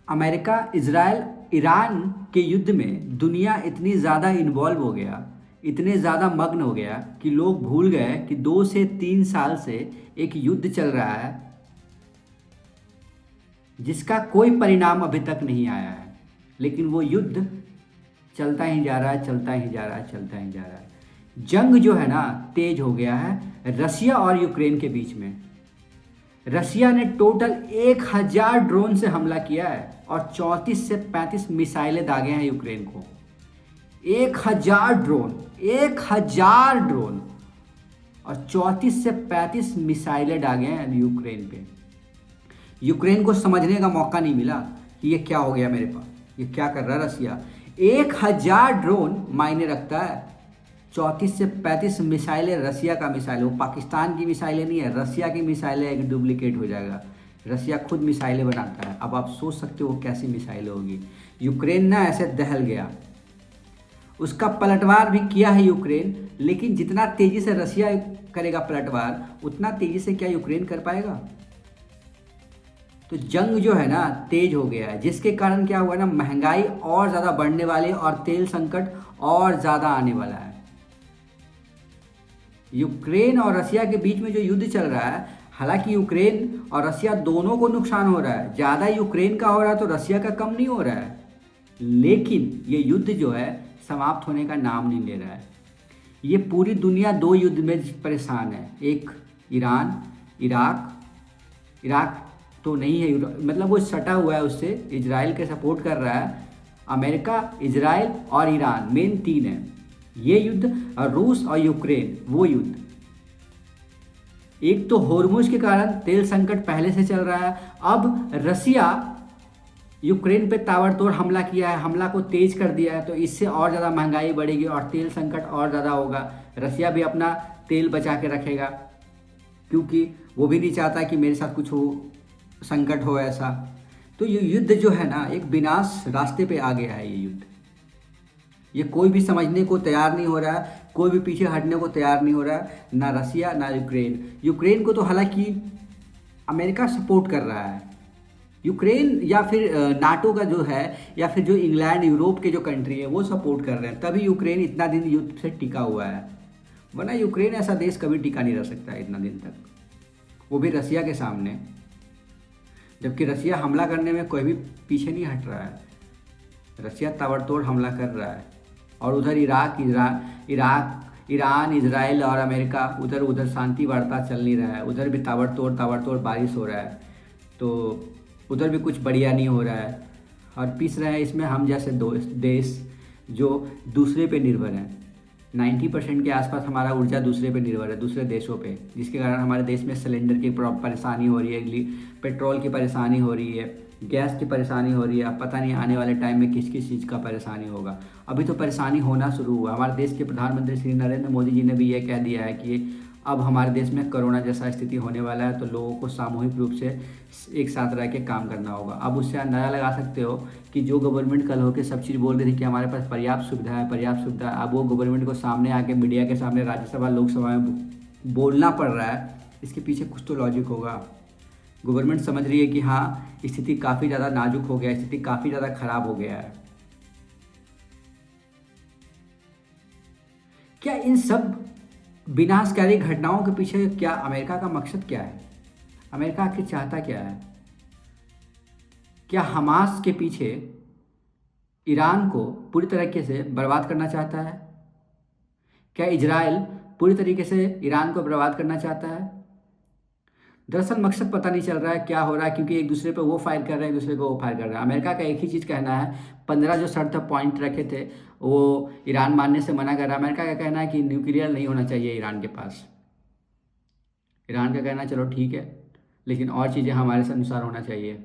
America, Israel, Iran के युद्ध में दुनिया इतनी ज़्यादा इन्वॉल्व हो गया, इतने ज़्यादा मग्न हो गया कि लोग भूल गए कि 2 से 3 साल से एक युद्ध चल रहा है जिसका कोई परिणाम अभी तक नहीं आया है। लेकिन वो युद्ध चलता ही जा रहा है, चलता ही जा रहा है, चलता ही जा रहा है। जंग जो है ना तेज हो गया है रसिया और यूक्रेन के बीच में। रसिया ने टोटल 1000 ड्रोन से हमला किया है और 34 से 35 मिसाइलें दागे हैं यूक्रेन को। 1000 ड्रोन और 34 से 35 मिसाइलें दागे हैं यूक्रेन पे। यूक्रेन को समझने का मौका नहीं मिला कि ये क्या हो गया मेरे पास, ये क्या कर रहा है रसिया। 1000 ड्रोन मायने रखता है। 34 से 35 मिसाइलें रसिया का मिसाइल, वो पाकिस्तान की मिसाइलें नहीं है, रसिया की मिसाइलें एक डुप्लीकेट हो जाएगा। रसिया खुद मिसाइलें बनाता है। अब आप सोच सकते हो कैसी मिसाइलें होगी। यूक्रेन ना ऐसे दहल गया, उसका पलटवार भी किया है यूक्रेन, लेकिन जितना तेजी से रसिया करेगा पलटवार उतना तेजी से क्या यूक्रेन कर पाएगा। तो जंग जो है ना तेज हो गया है, जिसके कारण क्या हुआ ना, महंगाई और ज़्यादा बढ़ने वाली है और तेल संकट और ज़्यादा आने वाला है। यूक्रेन और रसिया के बीच में जो युद्ध चल रहा है, हालांकि यूक्रेन और रसिया दोनों को नुकसान हो रहा है, ज़्यादा यूक्रेन का हो रहा है तो रसिया का कम नहीं हो रहा है, लेकिन ये युद्ध जो है समाप्त होने का नाम नहीं ले रहा है। ये पूरी दुनिया 2 युद्ध में परेशान है। एक ईरान, इराक तो नहीं है, मतलब वो सटा हुआ है उससे, इजराइल के सपोर्ट कर रहा है। अमेरिका, इजराइल और ईरान मेन 3 है ये युद्ध, और रूस और यूक्रेन वो युद्ध। एक तो होर्मुज के कारण तेल संकट पहले से चल रहा है, अब रसिया यूक्रेन पे ताबड़तोड़ हमला किया है, हमला को तेज कर दिया है, तो इससे और ज़्यादा महंगाई बढ़ेगी और तेल संकट और ज़्यादा होगा। रसिया भी अपना तेल बचा के रखेगा क्योंकि वो भी नहीं चाहता कि मेरे साथ कुछ हो, संकट हो ऐसा। तो ये युद्ध जो है ना एक विनाश रास्ते पे आ गया है। ये युद्ध, ये कोई भी समझने को तैयार नहीं हो रहा है, कोई भी पीछे हटने को तैयार नहीं हो रहा है, ना रसिया ना यूक्रेन। यूक्रेन को तो हालांकि अमेरिका सपोर्ट कर रहा है, यूक्रेन या फिर नाटो का जो है, या फिर जो इंग्लैंड यूरोप के जो कंट्री है वो सपोर्ट कर रहे हैं, तभी यूक्रेन इतना दिन युद्ध से टिका हुआ है। वरना यूक्रेन ऐसा देश कभी टिका नहीं रह सकता है इतना दिन तक, वो भी रसिया के सामने। जबकि रसिया हमला करने में कोई भी पीछे नहीं हट रहा है, रसिया ताबड़तोड़ हमला कर रहा है। और उधर ईरान, इजराइल और अमेरिका उधर शांति वार्ता चल नहीं रहा है, उधर भी ताबड़तोड़ बारिश हो रहा है, तो उधर भी कुछ बढ़िया नहीं हो रहा है। और पिस रहे हैं इसमें हम जैसे देश जो दूसरे पे निर्भर हैं। 90% के आसपास हमारा ऊर्जा दूसरे पे निर्भर है, दूसरे देशों पे, जिसके कारण हमारे देश में सिलेंडर की परेशानी हो रही है, पेट्रोल की परेशानी हो रही है, गैस की परेशानी हो रही है। अब पता नहीं आने वाले टाइम में किस किस चीज़ का परेशानी होगा। अभी तो परेशानी होना शुरू हुआ। हमारे देश के प्रधानमंत्री श्री नरेंद्र मोदी जी ने भी ये कह दिया है कि अब हमारे देश में कोरोना जैसा स्थिति होने वाला है, तो लोगों को सामूहिक रूप से एक साथ रह के काम करना होगा। अब उससे अंदाज़ा लगा सकते हो कि जो गवर्नमेंट कल होकर सब चीज़ बोल रही थी कि हमारे पास पर्याप्त सुविधा है, अब वो गवर्नमेंट को सामने आके मीडिया के सामने राज्यसभा लोकसभा में बोलना पड़ रहा है। इसके पीछे कुछ तो लॉजिक होगा। गवर्नमेंट समझ रही है कि हाँ स्थिति काफ़ी ज़्यादा नाजुक हो गया है, स्थिति काफ़ी ज़्यादा खराब हो गया है। क्या इन सब विनाशकारी घटनाओं के पीछे क्या अमेरिका का मकसद क्या है? अमेरिका आखिर चाहता क्या है? क्या हमास के पीछे ईरान को पूरी तरीके से बर्बाद करना चाहता है? क्या इजराइल पूरी तरीके से ईरान को बर्बाद करना चाहता है? दरअसल मकसद पता नहीं चल रहा है क्या हो रहा है, क्योंकि एक दूसरे पे वो फायर कर रहे हैं, एक दूसरे को वो फायर कर रहे हैं। अमेरिका का एक ही चीज़ कहना है, 15 जो शर्त पॉइंट रखे थे वो ईरान मानने से मना कर रहा है। अमेरिका का कहना है कि न्यूक्लियर नहीं होना चाहिए ईरान के पास। ईरान का कहना है चलो ठीक है, लेकिन और चीज़ें हमारे अनुसार होना चाहिए।